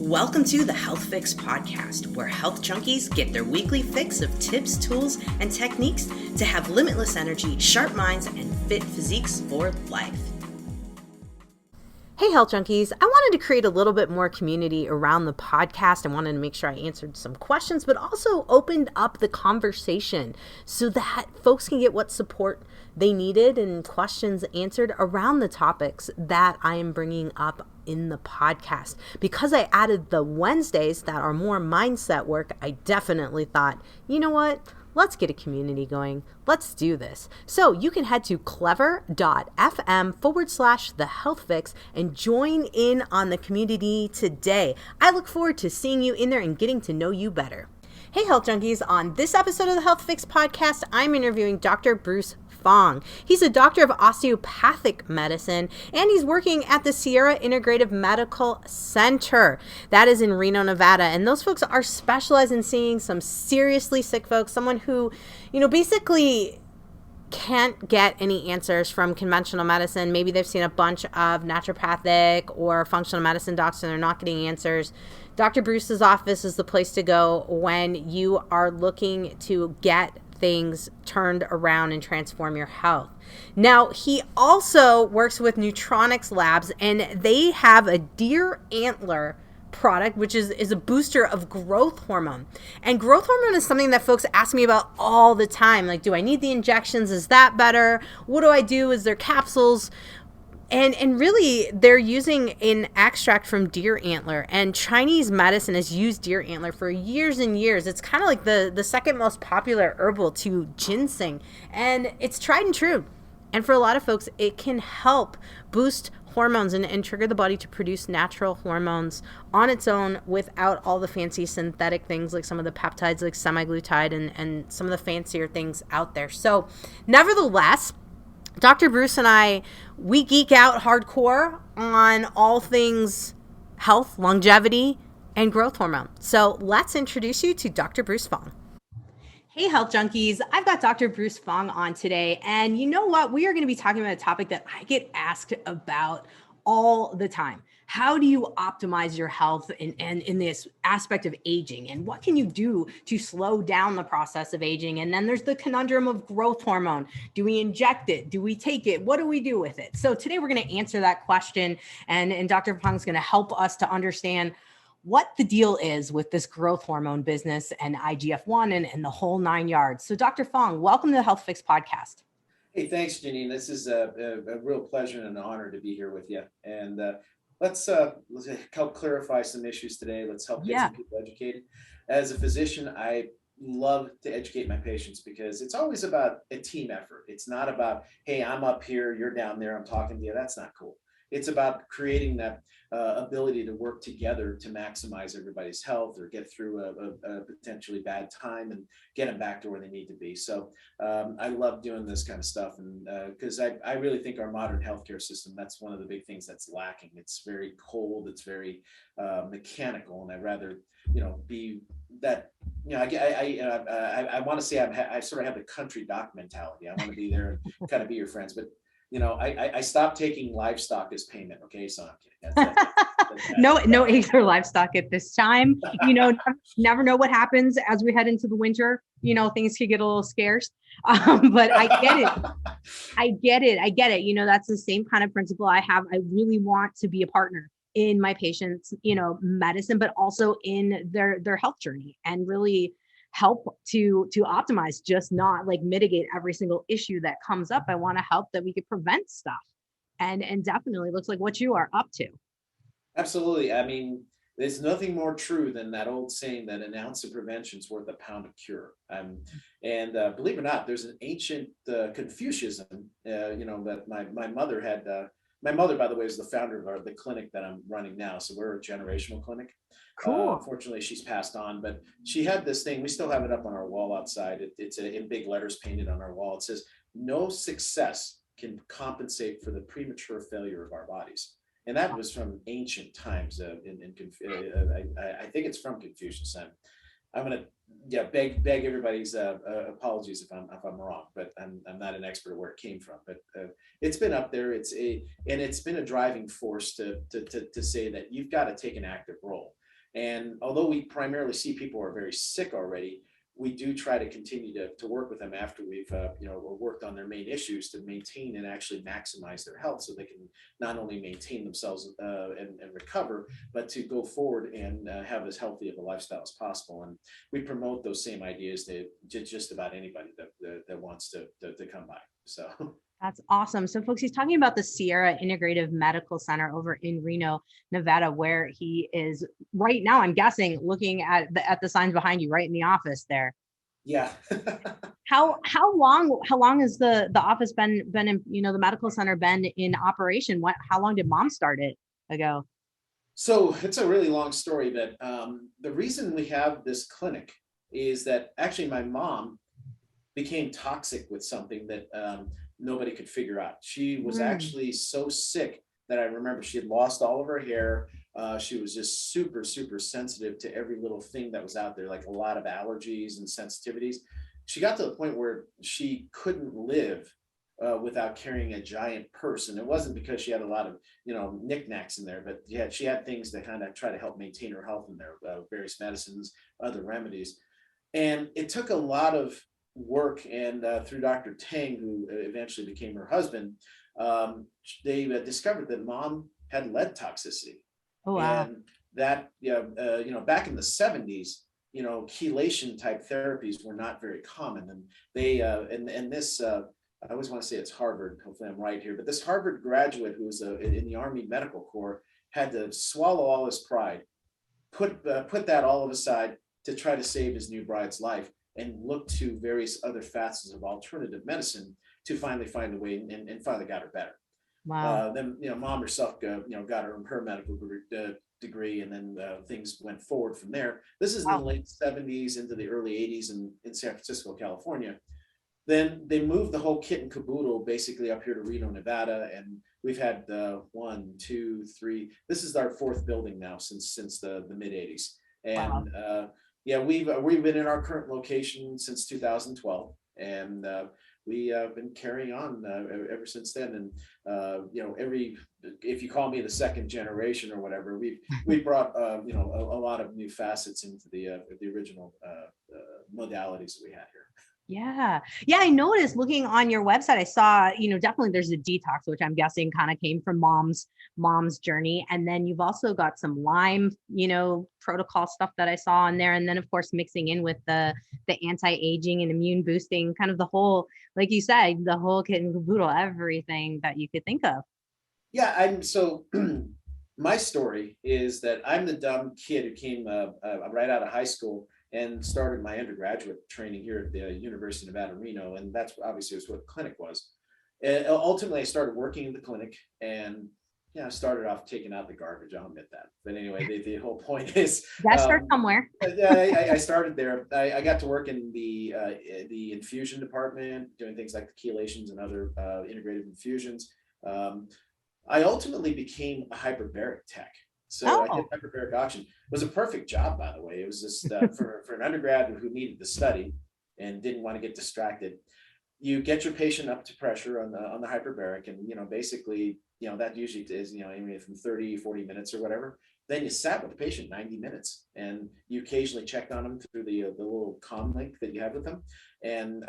Welcome to the Health Fix podcast, where health junkies get their weekly fix of tips, tools, and techniques to have limitless energy, sharp minds, and fit physiques for life. Hey, health junkies. I wanted to create a little bit more community around the podcast. I wanted to make sure I answered some questions, but also opened up the conversation so that folks can get what support they needed and questions answered around the topics that I am bringing up in the podcast. Because I added the Wednesdays that are more mindset work, I definitely thought, you know what? Let's get a community going. Let's do this. So you can head to clever.fm/the health fix and join in on the community today. I look forward to seeing you in there and getting to know you better. Hey, health junkies. On this episode of the Health Fix podcast, I'm interviewing Dr. Bruce Fong. He's a doctor of osteopathic medicine, and he's working at the Sierra Integrative Medical Center. That is in Reno, Nevada. And those folks are specialized in seeing some seriously sick folks, someone who, basically can't get any answers from conventional medicine. Maybe they've seen a bunch of naturopathic or functional medicine docs and they're not getting answers. Dr. Bruce's office is the place to go when you are looking to get things turned around and transform your health. Now, he also works with Neutronics Labs, and they have a deer antler product, which is a booster of growth hormone. And growth hormone is something that folks ask me about all the time. Like, do I need the injections? Is that better? What do I do? Is there capsules? And really, they're using an extract from deer antler, and Chinese medicine has used deer antler for years and years. It's kind of like the second most popular herbal to ginseng, and it's tried and true. And for a lot of folks, it can help boost hormones and trigger the body to produce natural hormones on its own without all the fancy synthetic things like some of the peptides like semaglutide and some of the fancier things out there. So nevertheless, Dr. Bruce and I, we geek out hardcore on all things health, longevity, and growth hormone. So let's introduce you to Dr. Bruce Fong. Hey, health junkies. I've got Dr. Bruce Fong on today. And you know what? We are going to be talking about a topic that I get asked about all the time. How do you optimize your health in this aspect of aging? And what can you do to slow down the process of aging? And then there's the conundrum of growth hormone. Do we inject it? Do we take it? What do we do with it? So today we're going to answer that question. And Dr. Fong is going to help us to understand what the deal is with this growth hormone business and IGF-1 and the whole 9 yards. So Dr. Fong, welcome to the Health Fix podcast. Hey, thanks, Jannine. This is a real pleasure and an honor to be here with you. And let's help clarify some issues today. Let's help get some people educated. As a physician, I love to educate my patients because it's always about a team effort. It's not about, hey, I'm up here, you're down there, I'm talking to you. That's not cool. It's about creating that ability to work together to maximize everybody's health or get through a potentially bad time and get them back to where they need to be. So I love doing this kind of stuff, and because I really think our modern healthcare system, that's one of the big things that's lacking. It's very cold, it's very mechanical, and I'd rather be that. I want to say I sort of have the country doc mentality. I want to be there and kind of be your friends, but I stopped taking livestock as payment. Okay, so I'm kidding. No eggs or livestock at this time. Never know what happens as we head into the winter. Things could get a little scarce. But I get it. I get it. That's the same kind of principle I have. I really want to be a partner in my patients, medicine, but also in their health journey, and really help to optimize, just not like mitigate every single issue that comes up. I want to help that we could prevent stuff, and definitely looks like what you are up to. Absolutely. I mean, there's nothing more true than that old saying that an ounce of prevention is worth a pound of cure. And believe it or not, there's an ancient Confucianism, that my mother had. My mother, by the way, is the founder of the clinic that I'm running now. So we're a generational clinic. Cool. Unfortunately, she's passed on, but she had this thing. We still have it up on our wall outside. It's in big letters painted on our wall. It says, "No success can compensate for the premature failure of our bodies." And that was from ancient times. I think it's from Confucius. I'm going to beg everybody's apologies if I'm wrong, but I'm not an expert of where it came from. But it's been up there. It's been a driving force to say that you've got to take an active role. And although we primarily see people who are very sick already, we do try to continue to work with them after we've worked on their main issues to maintain and actually maximize their health, so they can not only maintain themselves and recover, but to go forward and have as healthy of a lifestyle as possible. And we promote those same ideas to just about anybody that wants to come by. So. That's awesome. So folks, he's talking about the Sierra Integrative Medical Center over in Reno, Nevada, where he is right now, I'm guessing, looking at the signs behind you, right in the office there. Yeah. How long has the office been in, the medical center been in operation? How long did mom start it ago? So it's a really long story, but the reason we have this clinic is that actually my mom became toxic with something that nobody could figure out. She was actually so sick that I remember she had lost all of her hair. She was just super, super sensitive to every little thing that was out there, like a lot of allergies and sensitivities. She got to the point where she couldn't live without carrying a giant purse. And it wasn't because she had a lot of, knickknacks in there, but yeah, she had things that kind of try to help maintain her health in there, various medicines, other remedies. And it took a lot of work, and through Dr. Tang, who eventually became her husband, they discovered that mom had lead toxicity. Oh, wow. And that, back in the 70s, chelation type therapies were not very common. And they, and this, I always want to say it's Harvard, hopefully I'm right here, but this Harvard graduate who was in the Army Medical Corps had to swallow all his pride, put that all aside to try to save his new bride's life, and look to various other facets of alternative medicine to finally find a way, and finally got her better. Wow. Then, mom herself, got her medical degree, and then things went forward from there. This is in the late 70s into the early 80s in San Francisco, California. Then they moved the whole kit and caboodle basically up here to Reno, Nevada, and we've had 1, 2, 3. This is our 4th building now since the mid 80s, and yeah, we've been in our current location since 2012, and we have been carrying on ever since then. And if you call me the 2nd generation or whatever, we brought a lot of new facets into the original modalities that we had here. Yeah. I noticed looking on your website, I saw, definitely there's a detox, which I'm guessing kind of came from mom's journey. And then you've also got some Lyme, protocol stuff that I saw in there. And then of course, mixing in with the anti-aging and immune boosting, kind of the whole, like you said, the whole kit and caboodle, everything that you could think of. Yeah. My story is that I'm the dumb kid who came right out of high school and started my undergraduate training here at the University of Nevada, Reno. And that's obviously what the clinic was. And ultimately, I started working in the clinic, and I started off taking out the garbage. I'll admit that. But anyway, the whole point is that starts somewhere. I started there. I got to work in the infusion department, doing things like the chelations and other integrative infusions. I ultimately became a hyperbaric tech. So I did hyperbaric oxygen. It was a perfect job, by the way. It was just for an undergrad who needed to study and didn't want to get distracted. You get your patient up to pressure on the hyperbaric, and basically, that usually is anywhere from 30, 40 minutes or whatever. Then you sat with the patient 90 minutes, and you occasionally checked on them through the little comm link that you have with them, and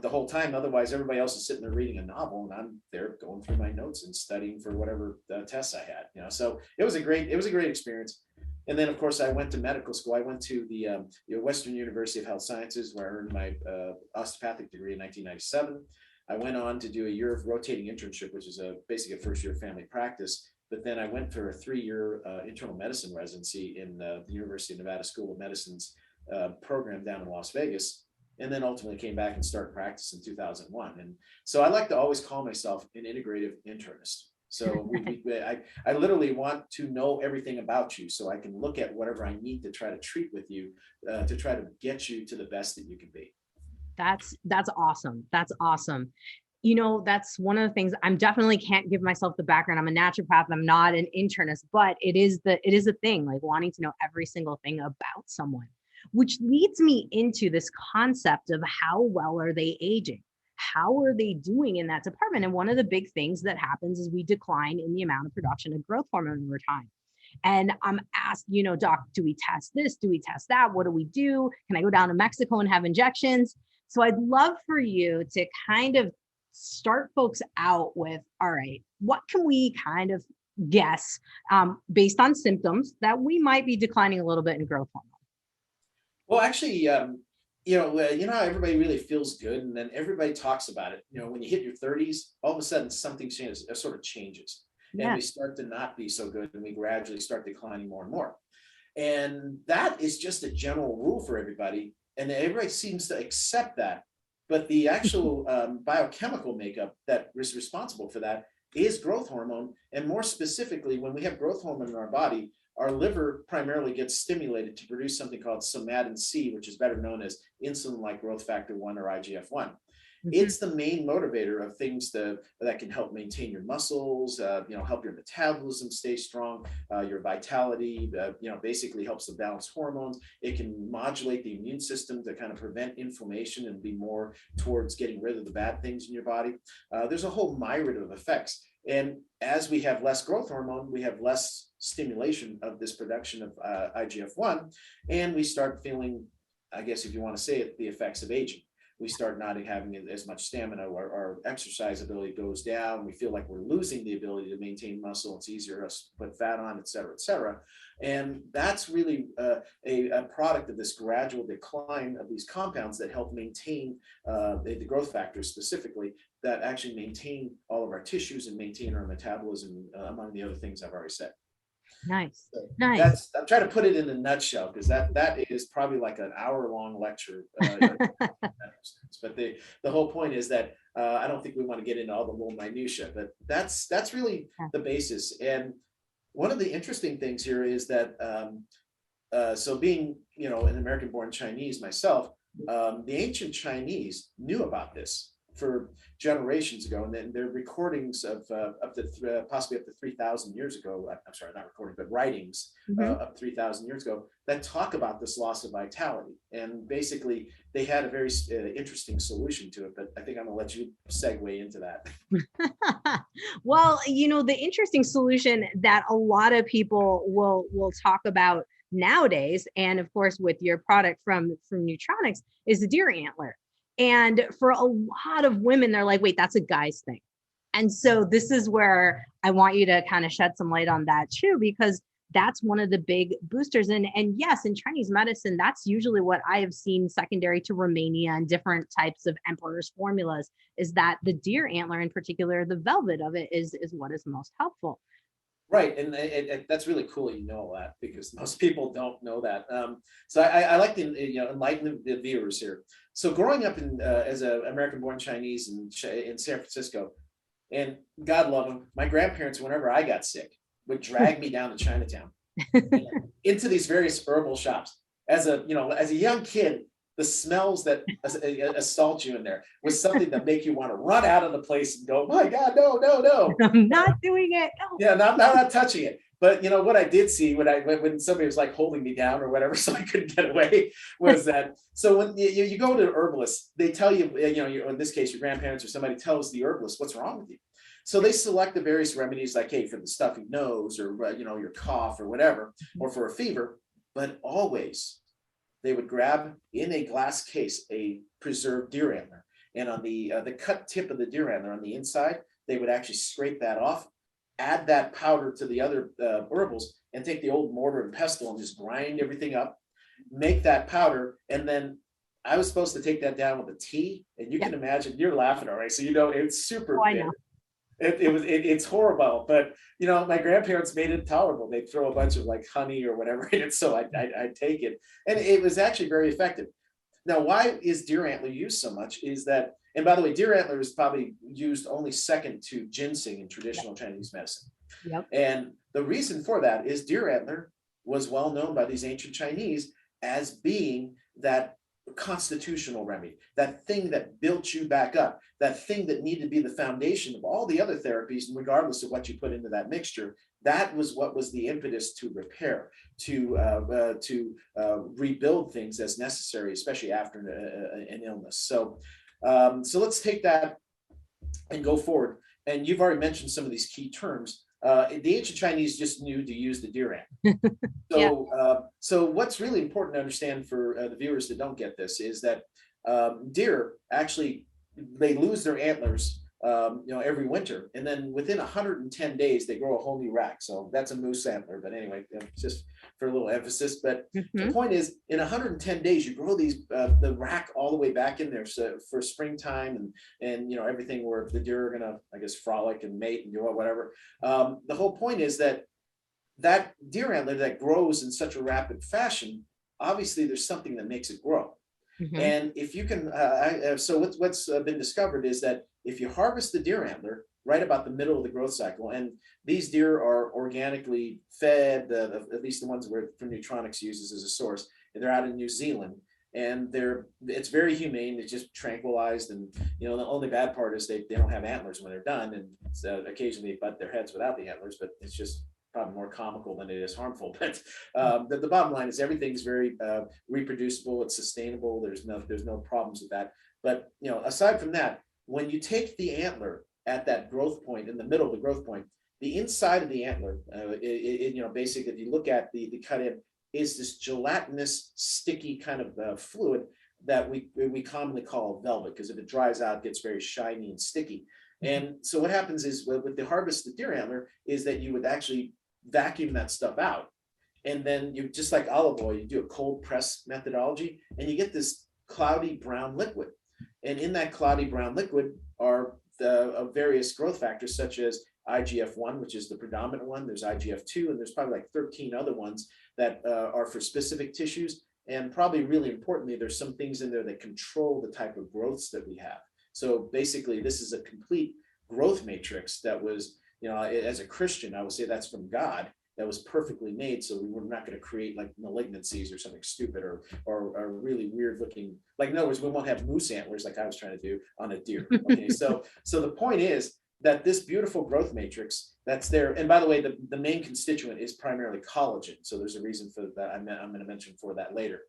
the whole time. Otherwise, everybody else is sitting there reading a novel, and I'm there going through my notes and studying for whatever tests I had. So it was a great experience. And then, of course, I went to medical school. I went to the Western University of Health Sciences, where I earned my osteopathic degree in 1997. I went on to do a year of rotating internship, which is basically a first year of family practice. But then I went for a 3-year internal medicine residency in the University of Nevada School of Medicine's program down in Las Vegas. And then ultimately came back and started practice in 2001. And so I like to always call myself an integrative internist. So I literally want to know everything about you, so I can look at whatever I need to try to treat with you, to try to get you to the best that you can be. That's awesome. That's awesome. That's one of the things. I'm definitely can't give myself the background. I'm a naturopath. I'm not an internist, but it is a thing, like wanting to know every single thing about someone, which leads me into this concept of how well are they aging? How are they doing in that department? And one of the big things that happens is we decline in the amount of production of growth hormone over time. And I'm asked, doc, do we test this? Do we test that? What do we do? Can I go down to Mexico and have injections? So I'd love for you to kind of start folks out with, all right, what can we kind of guess based on symptoms that we might be declining a little bit in growth hormone? Well, actually, how everybody really feels good, and then everybody talks about it. When you hit your 30s, all of a sudden something changes, sort of changes, and we start to not be so good, and we gradually start declining more and more. And that is just a general rule for everybody, and everybody seems to accept that. But the actual biochemical makeup that is responsible for that is growth hormone, and more specifically, when we have growth hormone in our body, our liver primarily gets stimulated to produce something called somatin C, which is better known as insulin-like growth factor 1 or IGF-1. It's the main motivator of things that can help maintain your muscles, help your metabolism stay strong, your vitality, basically helps to balance hormones. It can modulate the immune system to kind of prevent inflammation and be more towards getting rid of the bad things in your body. There's a whole myriad of effects. And as we have less growth hormone, we have less stimulation of this production of IGF-1, and we start feeling, I guess if you want to say it, the effects of aging. We start not having as much stamina, our exercise ability goes down. We feel like we're losing the ability to maintain muscle. It's easier for us to put fat on, et cetera, et cetera. And that's really a product of this gradual decline of these compounds that help maintain the growth factors specifically that actually maintain all of our tissues and maintain our metabolism, among the other things I've already said. Nice. So Nice. I'm trying to put it in a nutshell, because that is probably like an hour-long lecture. But the whole point is that I don't think we want to get into all the little minutia, but that's really the basis. And one of the interesting things here is that so being an American-born Chinese myself, the ancient Chinese knew about this for generations ago, and then there are recordings of possibly up to 3,000 years ago. I'm sorry, not recording, but writings up 3,000 years ago that talk about this loss of vitality. And basically, they had a very interesting solution to it. But I think I'm going to let you segue into that. Well, the interesting solution that a lot of people will talk about nowadays, and of course with your product from Neutronics, is the deer antler. And for a lot of women, they're like, wait, that's a guy's thing. And so this is where I want you to kind of shed some light on that too, because that's one of the big boosters. And yes, in Chinese medicine, that's usually what I have seen secondary to Romania and different types of emperor's formulas, is that the deer antler in particular, the velvet of it is what is most helpful. Right, and that's really cool. That, because most people don't know that. So I like to enlighten the viewers here. So growing up as an American-born Chinese in San Francisco, and God love them, my grandparents, whenever I got sick, would drag me down to Chinatown into these various herbal shops. As a young kid, the smells that assault you in there was something that make you want to run out of the place and go, my God, no. I'm not doing it. No. Yeah, not touching it. But what I did see when somebody was like holding me down or whatever, so I couldn't get away, was that, so when you go to herbalists, they tell you, in this case, your grandparents or somebody tells the herbalist what's wrong with you. So they select the various remedies, like, hey, for the stuffy nose, or your cough or whatever, or for a fever. But always they would grab in a glass case a preserved deer antler, and on the cut tip of the deer antler on the inside, they would actually scrape that off, add that powder to the other herbals, and take the old mortar and pestle and just grind everything up, make that powder. And then I was supposed to take that down with a tea, and you can imagine, you're laughing, all right? So it's super bitter. It's horrible, but my grandparents made it tolerable. They'd throw a bunch of like honey or whatever in it, so I'd take it, and it was actually very effective. Now, why is deer antler used so much? Is that, and by the way, deer antler is probably used only second to ginseng in traditional Chinese medicine. Yep. And the reason for that is deer antler was well known by these ancient Chinese as being that constitutional remedy, that thing that built you back up, that thing that needed to be the foundation of all the other therapies, regardless of what you put into that mixture. That was what was the impetus to repair, to rebuild things as necessary, especially after an illness. So let's take that and go forward. And you've already mentioned some of these key terms. The ancient Chinese just knew to use the deer antler. So, so what's really important to understand for the viewers that don't get this is that deer actually, they lose their antlers, every winter, and then within 110 days they grow a whole new rack. So that's a moose antler, but anyway, just for a little emphasis. But the point is, in 110 days, you grow these the rack all the way back in there, so for springtime and everything where the deer are gonna, I guess, frolic and mate and whatever. The whole point is that deer antler that grows in such a rapid fashion, obviously there's something that makes it grow. And if you can, so what's been discovered is that if you harvest the deer antler right about the middle of the growth cycle, and these deer are organically fed, at least the ones where from Nutronics uses as a source, and they're out in New Zealand, and it's very humane. It's just tranquilized, and the only bad part is they don't have antlers when they're done, and occasionally they butt their heads without the antlers, but it's just probably more comical than it is harmful. But the bottom line is everything's very reproducible. It's sustainable. There's no problems with that. But aside from that, when you take the antler at that growth point, in the middle of the growth point, the inside of the antler, basically, if you look at the cut in, is this gelatinous, sticky kind of fluid that we commonly call velvet, because if it dries out, it gets very shiny and sticky. And so what happens is with the harvested deer antler is that you would actually vacuum that stuff out. And then you, just like olive oil, you do a cold press methodology, and you get this cloudy brown liquid. And in that cloudy brown liquid are the various growth factors, such as IGF-1, which is the predominant one. There's IGF-2, and there's probably like 13 other ones that are for specific tissues. And probably really importantly, there's some things in there that control the type of growths that we have. So basically, this is a complete growth matrix that was, as a Christian, I would say that's from God, that was perfectly made. So we were not going to create like malignancies or something stupid or really weird looking, like, in other words, we won't have moose antlers like I was trying to do on a deer. Okay, so the point is that this beautiful growth matrix that's there, and by the way, the main constituent is primarily collagen. So there's a reason for that. I'm going to mention for that later.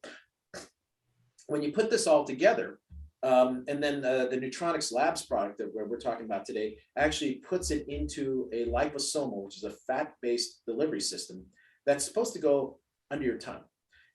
When you put this all together, and then the Nutronics Labs product that we're talking about today actually puts it into a liposomal, which is a fat-based delivery system that's supposed to go under your tongue.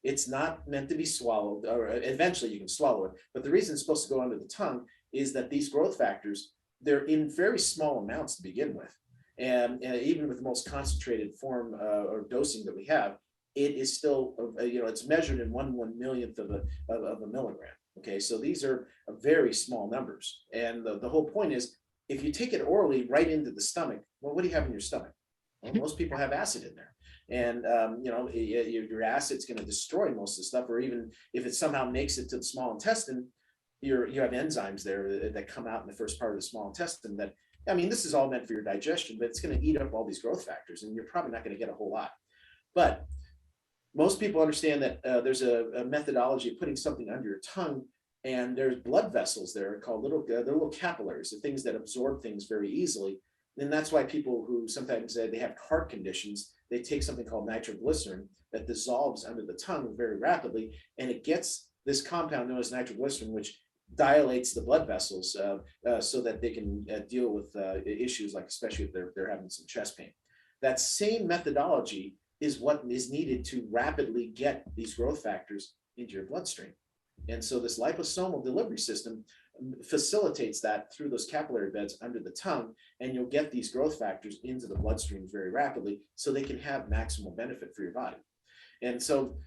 It's not meant to be swallowed, or eventually you can swallow it. But the reason it's supposed to go under the tongue is that these growth factors, they're in very small amounts to begin with. And even with the most concentrated form or dosing that we have, it is still, it's measured in 1/1,000,000th of a milligram. Okay, so these are very small numbers. And the whole point is, if you take it orally right into the stomach, well, what do you have in your stomach? Well, most people have acid in there. And, your acid's going to destroy most of the stuff, or even if it somehow makes it to the small intestine, you have enzymes there that come out in the first part of the small intestine that, this is all meant for your digestion, but it's going to eat up all these growth factors, and you're probably not going to get a whole lot. But most people understand that there's a methodology of putting something under your tongue, and there's blood vessels there called they're little capillaries, the things that absorb things very easily. And that's why people who sometimes they have heart conditions, they take something called nitroglycerin that dissolves under the tongue very rapidly, and it gets this compound known as nitroglycerin, which dilates the blood vessels so that they can deal with issues like, especially if they're having some chest pain. That same methodology is what is needed to rapidly get these growth factors into your bloodstream. And so this liposomal delivery system facilitates that through those capillary beds under the tongue, and you'll get these growth factors into the bloodstream very rapidly so they can have maximal benefit for your body. And so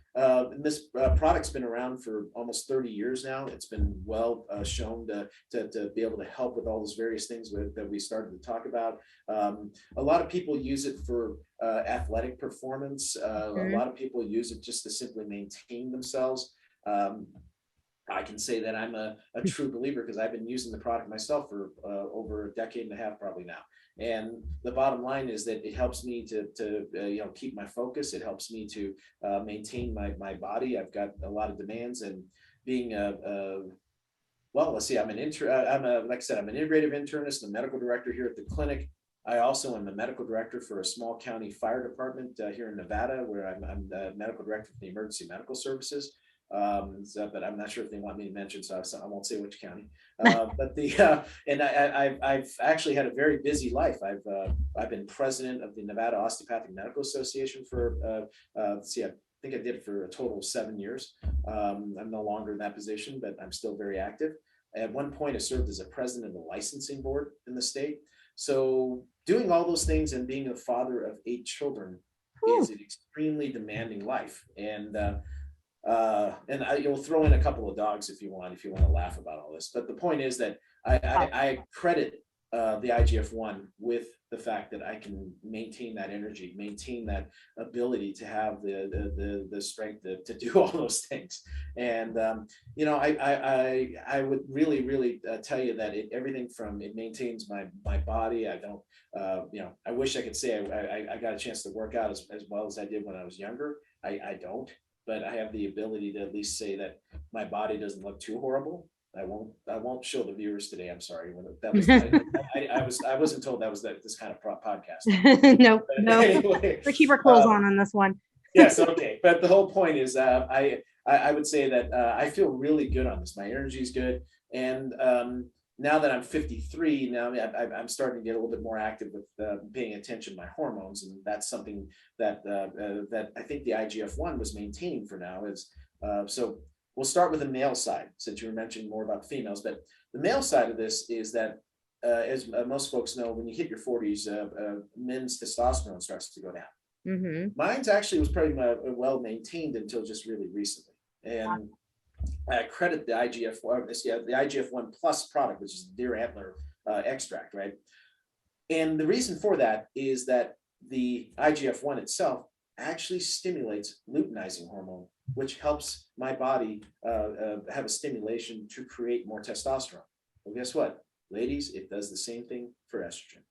this product's been around for almost 30 years now. It's been well shown to be able to help with all those various things that we started to talk about. A lot of people use it for athletic performance. A lot of people use it just to simply maintain themselves. I can say that I'm a true believer because I've been using the product myself for over a decade and a half probably now. And the bottom line is that it helps me to keep my focus. It helps me to maintain my body. I've got a lot of demands, and being let's see, I'm an integrative internist, the medical director here at the clinic. I also am a medical director for a small county fire department here in Nevada, where I'm the medical director for the emergency medical services. But I'm not sure if they want me to mention, so I won't say which county. But and I've actually had a very busy life. I've been president of the Nevada Osteopathic Medical Association for I think I did it for a total of 7 years. I'm no longer in that position, but I'm still very active. At one point, I served as a president of the licensing board in the state. So doing all those things and being a father of 8 children is an extremely demanding life. And you'll throw in a couple of dogs if you want to laugh about all this. But the point is that I credit the IGF-1 with the fact that I can maintain that energy, maintain that ability to have the strength to do all those things. And I would really tell you that everything from it maintains my body. I don't I wish I could say I got a chance to work out as well as I did when I was younger. I don't, but I have the ability to at least say that my body doesn't look too horrible. I won't show the viewers today. I'm sorry. That was I wasn't told that was this kind of podcast. No. Anyway, We keep our clothes on this one. Yes, okay. But the whole point is, I would say that I feel really good on this. My energy is good, and now that I'm 53, now I'm starting to get a little bit more active with paying attention to my hormones, and that's something that I think the IGF-1 was maintaining for now. So. We'll start with the male side, since you were mentioning more about females. But the male side of this is that, as most folks know, when you hit your 40s, men's testosterone starts to go down. Mm-hmm. Mine's actually was pretty well maintained until just really recently. And I credit the IGF-1 plus product, which is the deer antler extract, right? And the reason for that is that the IGF-1 itself actually stimulates luteinizing hormone, which helps my body have a stimulation to create more testosterone. Well, guess what, ladies? It does the same thing for estrogen.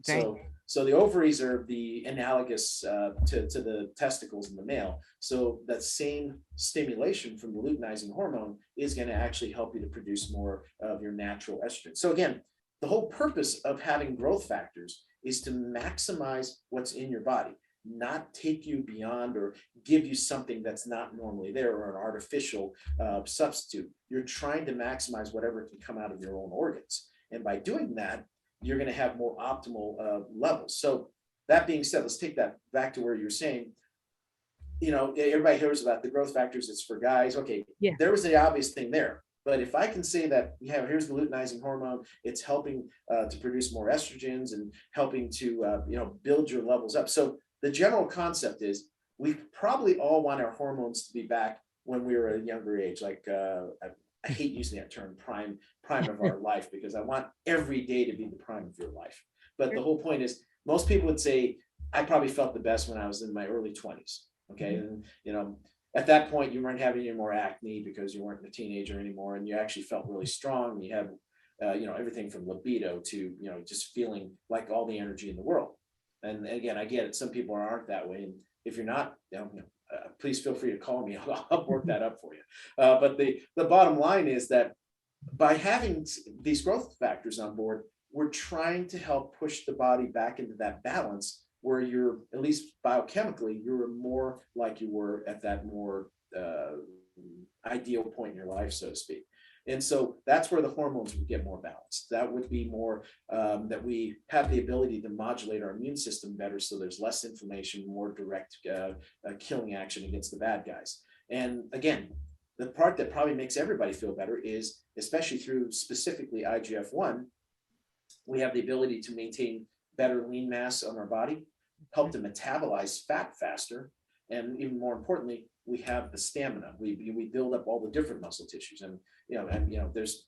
Okay. So the ovaries are the analogous to the testicles in the male. So that same stimulation from the luteinizing hormone is going to actually help you to produce more of your natural estrogen. So again, the whole purpose of having growth factors is to maximize what's in your body, not take you beyond or give you something that's not normally there or an artificial substitute. You're trying to maximize whatever can come out of your own organs. And by doing that, you're going to have more optimal levels. So that being said, let's take that back to where you're saying, everybody hears about the growth factors. It's for guys. Okay. Yeah. There was the obvious thing there. But if I can say that, here's the luteinizing hormone, it's helping to produce more estrogens and helping to, build your levels up. So the general concept is we probably all want our hormones to be back when we were at a younger age. Like I hate using that term, prime of our life, because I want every day to be the prime of your life. But the whole point is, most people would say, I probably felt the best when I was in my early 20s. Okay. And, at that point, you weren't having any more acne because you weren't a teenager anymore. And you actually felt really strong. You had, everything from libido to, just feeling like all the energy in the world. And again, I get it. Some people aren't that way. And if you're not, please feel free to call me. I'll work that up for you. But the bottom line is that by having these growth factors on board, we're trying to help push the body back into that balance where you're, at least biochemically, you're more like you were at that more ideal point in your life, so to speak. And so that's where the hormones would get more balanced. That would be more that we have the ability to modulate our immune system better, so there's less inflammation, more direct killing action against the bad guys. And again, the part that probably makes everybody feel better is, especially through specifically IGF-1, we have the ability to maintain better lean mass on our body, help to metabolize fat faster, and even more importantly, we have the stamina. We build up all the different muscle tissues, and there's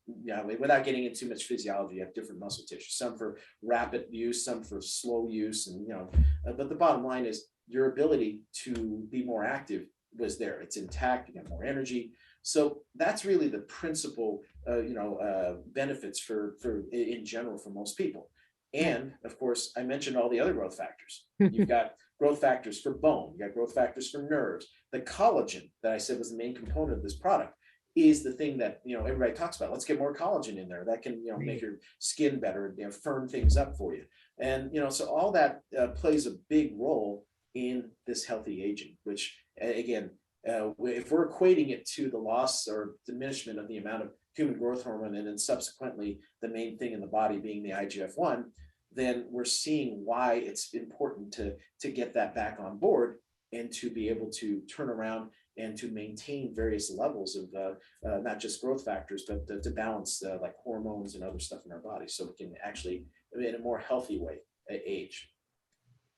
without getting into too much physiology, you have different muscle tissues, some for rapid use, some for slow use, and but the bottom line is your ability to be more active was there. It's intact. You got more energy. So that's really the principal benefits for in general for most people. And of course, I mentioned all the other growth factors. You've got growth factors for bone, you got growth factors for nerves. The collagen that I said was the main component of this product is the thing that everybody talks about. Let's get more collagen in there. That can make your skin better, firm things up for you. And so all that plays a big role in this healthy aging, which again, if we're equating it to the loss or diminishment of the amount of human growth hormone, and then subsequently the main thing in the body being the IGF-1, then we're seeing why it's important to get that back on board and to be able to turn around and to maintain various levels of not just growth factors, but to balance like hormones and other stuff in our body, so we can actually, in a more healthy way, age.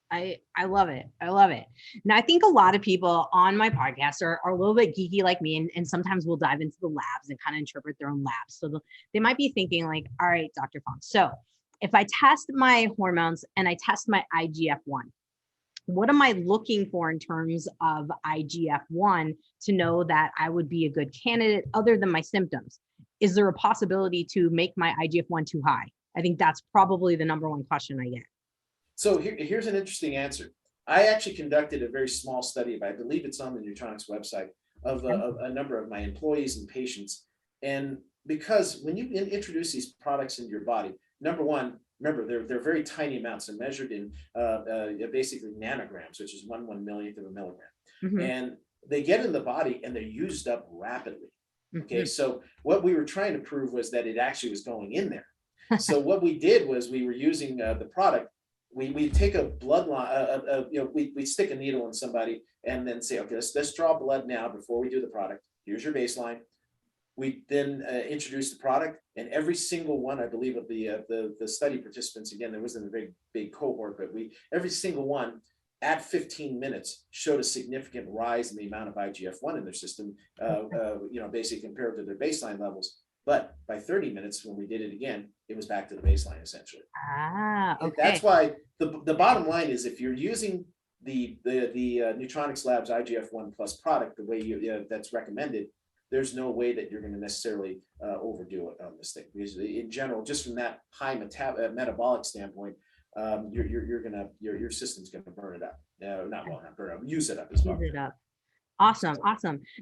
I love it. I love it. Now, I think a lot of people on my podcast are a little bit geeky like me, and sometimes we'll dive into the labs and kind of interpret their own labs. So they might be thinking like, all right, Dr. Fong, so if I test my hormones and I test my IGF-1, what am I looking for in terms of IGF-1 to know that I would be a good candidate other than my symptoms? Is there a possibility to make my IGF-1 too high? I think that's probably the number one question I get. So here's an interesting answer. I actually conducted a very small study, but I believe it's on the Nutronics website, of a number of my employees and patients. And because when you introduce these products into your body, number one, remember, they're very tiny amounts. They're measured in basically nanograms, which is 1/1,000,000th of a milligram. Mm-hmm. And they get in the body and they're used up rapidly. Okay, so what we were trying to prove was that it actually was going in there. So what we did was we were using the product. We take a blood line, we stick a needle in somebody and then say, okay, let's draw blood now before we do the product. Here's your baseline. We then introduce the product, and every single one, I believe, of the study participants, again, there wasn't a very big cohort, but every single one at 15 minutes showed a significant rise in the amount of IGF-1 in their system, basically compared to their baseline levels. But by 30 minutes, when we did it again, it was back to the baseline essentially. Okay. And that's why the bottom line is, if you're using the Nutronics Labs IGF-1 plus product the way that's recommended, there's no way that you're going to necessarily overdo it on this thing, because in general, just from that high metabolic standpoint, your system's going to burn it up. Not burn it up, use it up as well. Use it up. Awesome.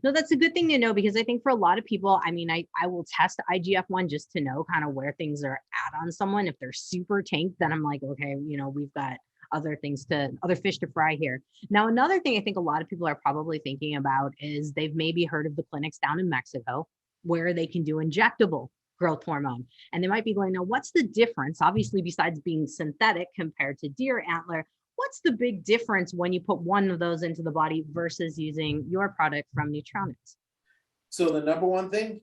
No, that's a good thing to know, because I think for a lot of people, I mean, I will test IGF-1 just to know kind of where things are at on someone. If they're super tanked, then I'm like, okay, we've got other fish to fry here. Now, another thing I think a lot of people are probably thinking about is they've maybe heard of the clinics down in Mexico where they can do injectable growth hormone. And they might be going, now, what's the difference? Obviously, besides being synthetic compared to deer antler, what's the big difference when you put one of those into the body versus using your product from Nutronics? So the number one thing,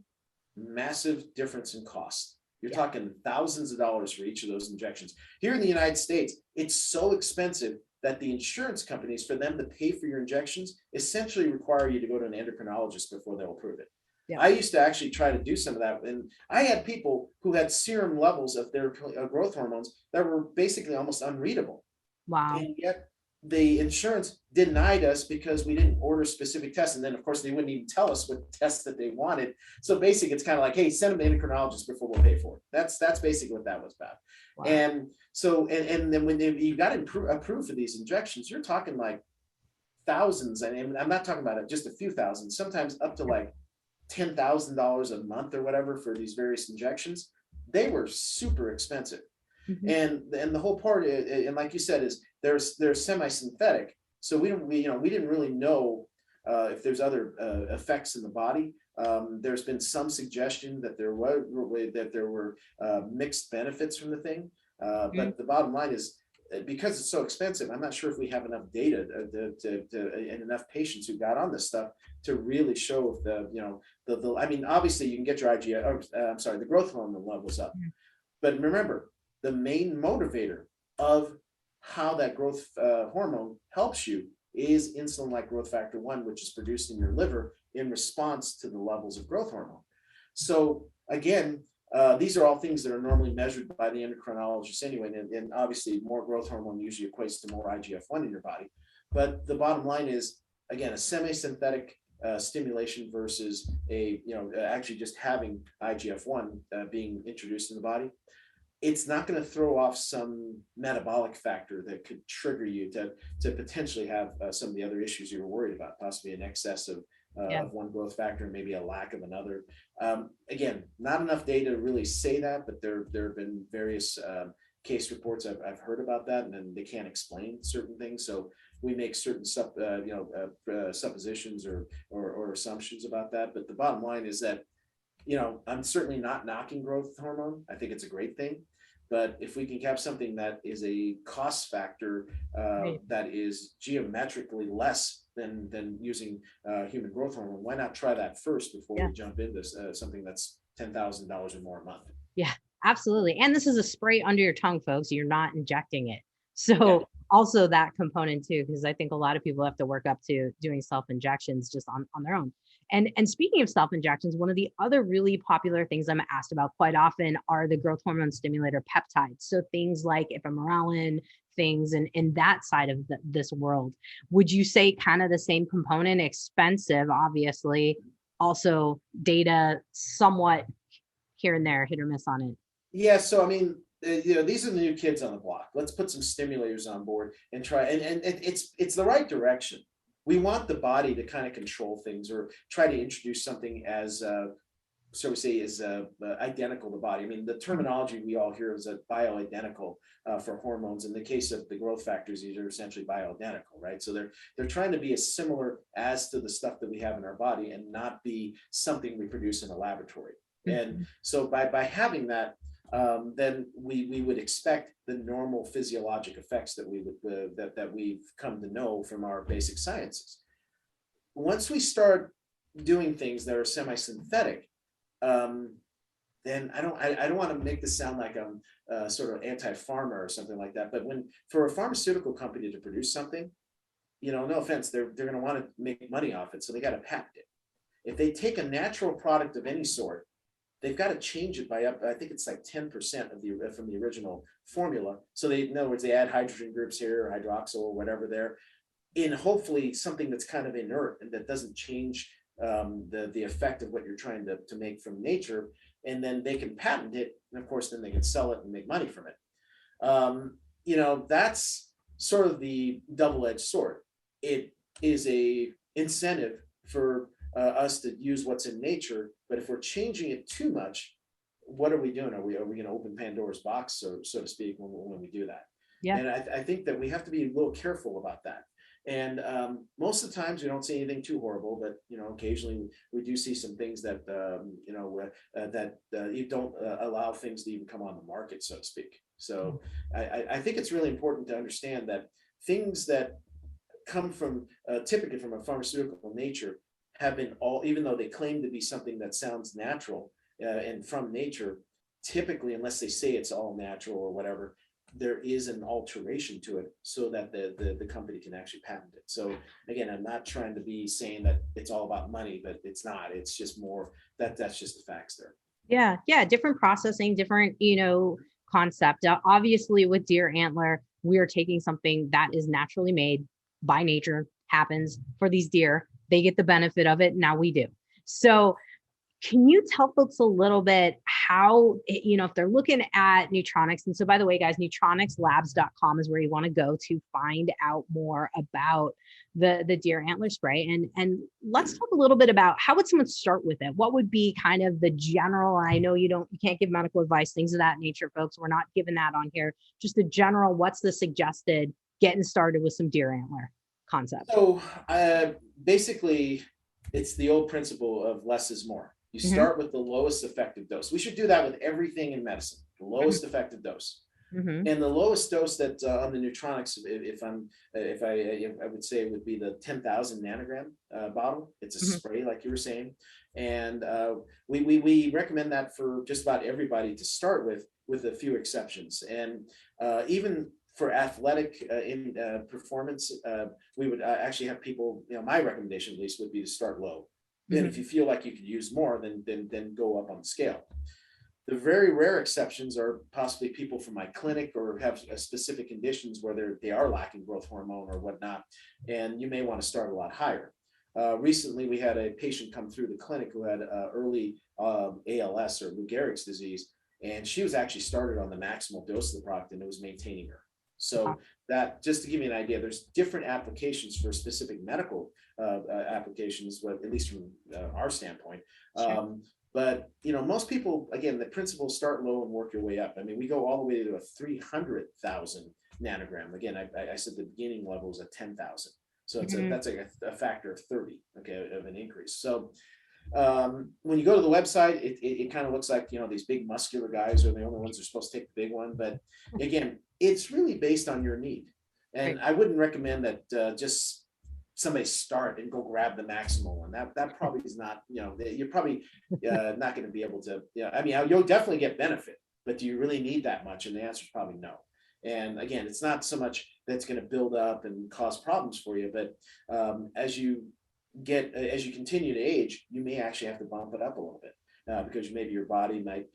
massive difference in cost. You're talking thousands of dollars for each of those injections. Here in the United States, it's so expensive that the insurance companies, for them to pay for your injections, essentially require you to go to an endocrinologist before they'll approve it. Yeah. I used to actually try to do some of that. And I had people who had serum levels of their growth hormones that were basically almost unreadable. Wow. And yet the insurance denied us because we didn't order specific tests. And then, of course, they wouldn't even tell us what tests that they wanted. So basically, it's kind of like, hey, send them to endocrinologist before we'll pay for it. That's basically what that was about. Wow. And so, and then when you got approved for these injections, you're talking like thousands. And I'm not talking about just a few thousand, sometimes up to like $10,000 a month or whatever for these various injections. They were super expensive. Mm-hmm. And the whole part, and like you said, is they're semi-synthetic. So we didn't really know if there's other effects in the body. There's been some suggestion that there were mixed benefits from the thing. But the bottom line is, because it's so expensive, I'm not sure if we have enough data and enough patients who got on this stuff to really show if the I mean, obviously you can get your the growth hormone levels up. Mm-hmm. But remember, the main motivator of how that growth hormone helps you is insulin-like growth factor 1, which is produced in your liver in response to the levels of growth hormone. So again, these are all things that are normally measured by the endocrinologist anyway, and obviously more growth hormone usually equates to more IGF-1 in your body. But the bottom line is, again, a semi-synthetic stimulation versus actually just having IGF-1 being introduced in the body. It's not going to throw off some metabolic factor that could trigger you to potentially have some of the other issues you were worried about, possibly an excess of one growth factor and maybe a lack of another. Again, not enough data to really say that, but there have been various case reports I've heard about that, and then they can't explain certain things. So we make certain suppositions or assumptions about that. But the bottom line is that, I'm certainly not knocking growth hormone. I think it's a great thing. But if we can have something that is a cost factor that is geometrically less than using human growth hormone, why not try that first before we jump into something that's $10,000 or more a month? Yeah, absolutely. And this is a spray under your tongue, folks. You're not injecting it. So also that component too, because I think a lot of people have to work up to doing self-injections just on their own. And speaking of self-injections, one of the other really popular things I'm asked about quite often are the growth hormone stimulator peptides. So things like ipamorelin, things in that side of this world. Would you say kind of the same component, expensive, obviously, also data somewhat here and there, hit or miss on it? Yeah, so I mean, these are the new kids on the block. Let's put some stimulators on board and try. And it's the right direction. We want the body to kind of control things or try to introduce something as identical to body. I mean, the terminology we all hear is a bioidentical for hormones. In the case of the growth factors, these are essentially bioidentical, right? So they're trying to be as similar as to the stuff that we have in our body and not be something we produce in a laboratory. And so by having that, then we would expect the normal physiologic effects that we've come to know from our basic sciences. Once we start doing things that are semi-synthetic, then I don't want to make this sound like I'm sort of anti-pharma or something like that. But for a pharmaceutical company to produce something, no offense, they're going to want to make money off it, so they got to patent it. If they take a natural product of any sort, they've got to change it by I think it's like 10% from the original formula. So in other words, they add hydrogen groups here, or hydroxyl or whatever there, in hopefully something that's kind of inert and that doesn't change the effect of what you're trying to make from nature. And then they can patent it. And of course, then they can sell it and make money from it. That's sort of the double-edged sword. It is a incentive for us to use what's in nature, but if we're changing it too much, what are we doing? Are we going to open Pandora's box, so to speak, when we do that? Yeah. And I think that we have to be a little careful about that. And most of the times we don't see anything too horrible, but occasionally we do see some things that you don't allow things to even come on the market, so to speak. So I think it's really important to understand that things that come from typically from a pharmaceutical nature have been even though they claim to be something that sounds natural and from nature, typically, unless they say it's all natural or whatever, there is an alteration to it so that the company can actually patent it. So again, I'm not trying to be saying that it's all about money, but it's not. It's just more that's just the facts there. Yeah, different processing, different concept. Obviously, with deer antler, we are taking something that is naturally made by nature, happens for these deer. They get the benefit of it. Now we do. So can you tell folks a little bit how, if they're looking at Neutronics, and so by the way, guys, neutronicslabs.com is where you want to go to find out more about the deer antler spray. And let's talk a little bit about how would someone start with it? What would be kind of the general, I know you can't give medical advice, things of that nature, folks. We're not giving that on here. Just the general, what's the suggested getting started with some deer antler concept? So basically, it's the old principle of less is more. You start with the lowest effective dose. We should do that with everything in medicine, the lowest effective dose. And the lowest dose that on the Neutronics, I would say would be the 10,000 nanogram bottle. It's a spray, like you were saying. And we recommend that for just about everybody to start with a few exceptions. And even for athletic performance, we would actually have people, my recommendation at least would be to start low. Then if you feel like you could use more, then go up on the scale. The very rare exceptions are possibly people from my clinic or have specific conditions where they are lacking growth hormone or whatnot, and you may want to start a lot higher. Recently, we had a patient come through the clinic who had early ALS or Lou Gehrig's disease, and she was actually started on the maximal dose of the product, and it was maintaining her. So that, just to give you an idea, there's different applications for specific medical applications, at least from our standpoint. Sure. But most people, again, the principle, start low and work your way up. I mean, we go all the way to a 300,000 nanogram. Again, I said the beginning level is at 10,000. So that's like a factor of 30, okay, of an increase. So when you go to the website, it kind of looks like, these big muscular guys are the only ones who are supposed to take the big one. But again, it's really based on your need. And I wouldn't recommend that just somebody start and go grab the maximal one. That probably is not, you're probably not going to be able to, I mean, you'll definitely get benefit, but do you really need that much? And the answer is probably no. And again, it's not so much that's going to build up and cause problems for you, but as you continue to age, you may actually have to bump it up a little bit because maybe your body might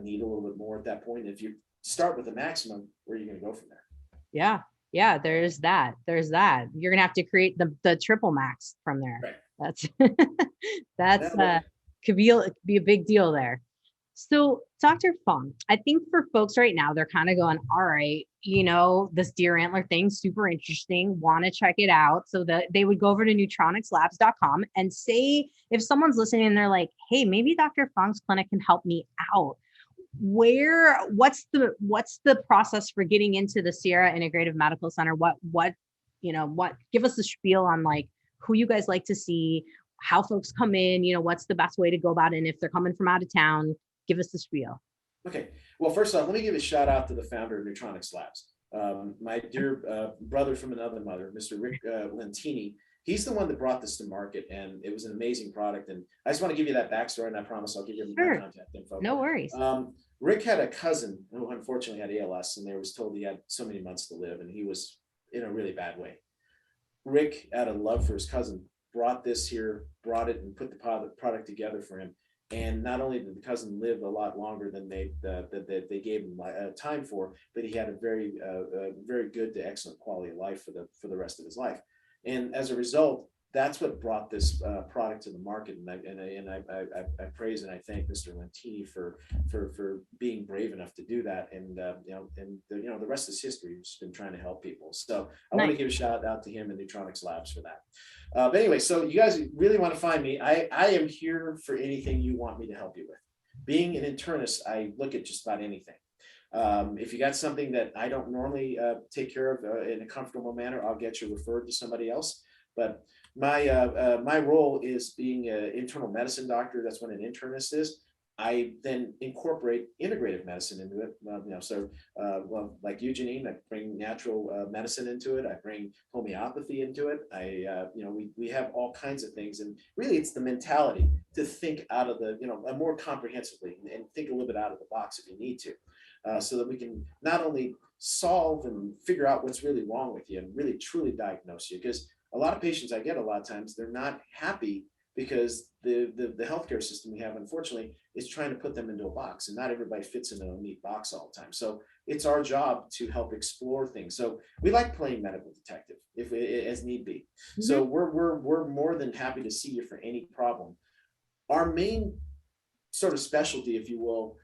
need a little bit more at that point. And if you start with the maximum, where are you going to go from there? Yeah, there's that. You're gonna have to create the triple max from there. Right. That's could be a big deal there. So Dr. Fong, I think for folks right now, they're kind of going, all right, this deer antler thing, super interesting, want to check it out. So that they would go over to neutronics-labs.com and say, if someone's listening and they're like, hey, maybe Dr. Fong's clinic can help me out. What's the process for getting into the Sierra Integrative Medical Center? What give us the spiel on like who you guys like to see, how folks come in, what's the best way to go about it, and if they're coming from out of town, give us the spiel. Okay. Well, first off, let me give a shout out to the founder of Neutronics Labs. My dear brother from another mother, Mr. Rick Lentini. He's the one that brought this to market, and it was an amazing product. And I just want to give you that backstory, and I promise I'll give you my contact info. No worries. Rick had a cousin who unfortunately had ALS, and they was told he had so many months to live, and he was in a really bad way. Rick, out of love for his cousin, brought it and put the product together for him. And not only did the cousin live a lot longer than they gave him time for, but he had a very good to excellent quality of life for the rest of his life. And as a result, that's what brought this product to the market. And I praise and I thank Mr. Lentini for being brave enough to do that. And the rest is history. He's just been trying to help people. So I want to give a shout out to him and Neutronics Labs for that. But anyway, so you guys really want to find me. I am here for anything you want me to help you with. Being an internist, I look at just about anything. If you got something that I don't normally take care of in a comfortable manner, I'll get you referred to somebody else. But my role is being an internal medicine doctor. That's what an internist is. I then incorporate integrative medicine into it. Like you, Jannine, I bring natural medicine into it. I bring homeopathy into it. We have all kinds of things, and really, it's the mentality to think out of the more comprehensively and think a little bit out of the box if you need to, so that we can not only solve and figure out what's really wrong with you and really truly diagnose you. Because a lot of patients I get, a lot of times, they're not happy because the healthcare system we have, unfortunately, is trying to put them into a box, and not everybody fits into a neat box all the time. So it's our job to help explore things. So we like playing medical detective if as need be. Mm-hmm. So we're more than happy to see you for any problem. Our main sort of specialty, if you will,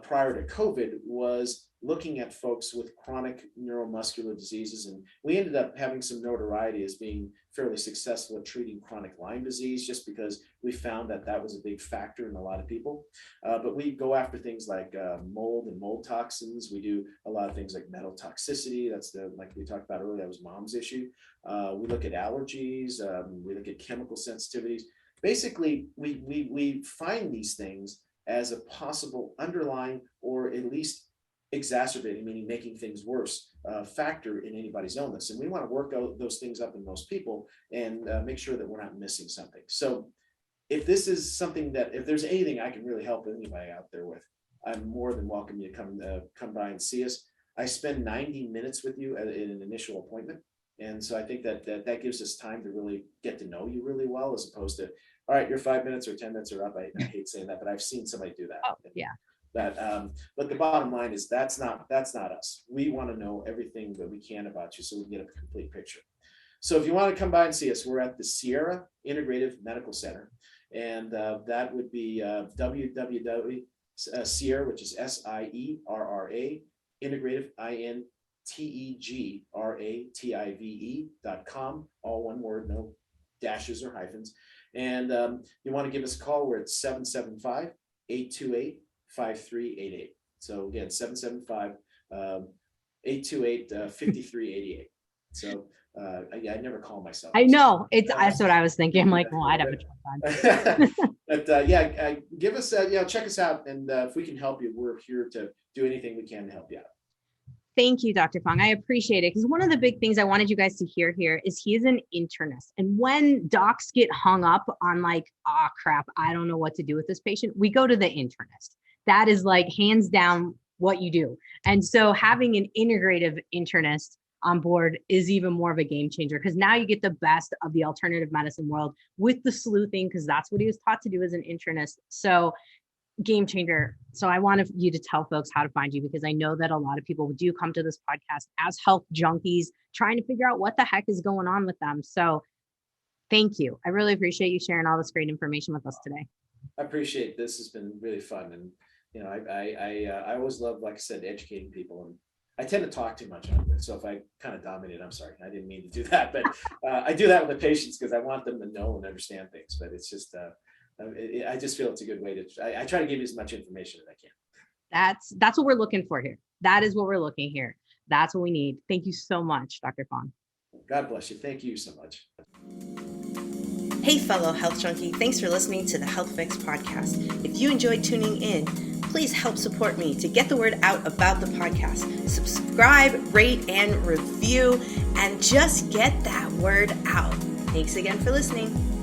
prior to COVID was looking at folks with chronic neuromuscular diseases. And we ended up having some notoriety as being fairly successful at treating chronic Lyme disease, just because we found that was a big factor in a lot of people. But we go after things like mold and mold toxins. We do a lot of things like metal toxicity. That's like we talked about earlier, that was Mom's issue. We look at allergies. We look at chemical sensitivities. Basically, we find these things as a possible underlying, or at least exacerbating, meaning making things worse, factor in anybody's illness. And we want to work out those things up in most people and make sure that we're not missing something. So if this is something if there's anything I can really help anybody out there with, I'm more than welcome you to come by and see us. I spend 90 minutes with you in an initial appointment. And so I think that gives us time to really get to know you really well, as opposed to, all right, your 5 minutes or 10 minutes are up. I hate saying that, but I've seen somebody do that. Oh, yeah. But the bottom line is that's not us. We want to know everything that we can about you so we can get a complete picture. So if you want to come by and see us, we're at the Sierra Integrative Medical Center. And that would be www.Sierra, which is SIERRA, Integrative, INTEGRATIVE.com, all one word, no dashes or hyphens. And you want to give us a call, we're at 775-828-5388. So again, 775 828-5388. So I never call myself. I know that's what I was thinking. I'm like, well, I'd have a tough time. But give us, check us out. And if we can help you, we're here to do anything we can to help you out. Thank you, Dr. Fong. I appreciate it. Because one of the big things I wanted you guys to hear here is he is an internist. And when docs get hung up on like, oh crap, I don't know what to do with this patient, we go to the internist. That is like hands down what you do. And so having an integrative internist on board is even more of a game changer, because now you get the best of the alternative medicine world with the sleuthing, because that's what he was taught to do as an internist. So game changer. So I wanted you to tell folks how to find you, because I know that a lot of people do come to this podcast as health junkies trying to figure out what the heck is going on with them. So thank you. I really appreciate you sharing all this great information with us today. I appreciate this. Has been really fun. And, I always love, like I said, educating people. And I tend to talk too much on it. So if I kind of dominate, I'm sorry. I didn't mean to do that. But I do that with the patients because I want them to know and understand things. But it's just, I just feel it's a good way to, I try to give you as much information as I can. That's what we're looking for here. That is what we're looking here. That's what we need. Thank you so much, Dr. Fong. God bless you. Thank you so much. Hey, fellow health junkie. Thanks for listening to the Health Fix podcast. If you enjoyed tuning in, please help support me to get the word out about the podcast. Subscribe, rate, and review, and just get that word out. Thanks again for listening.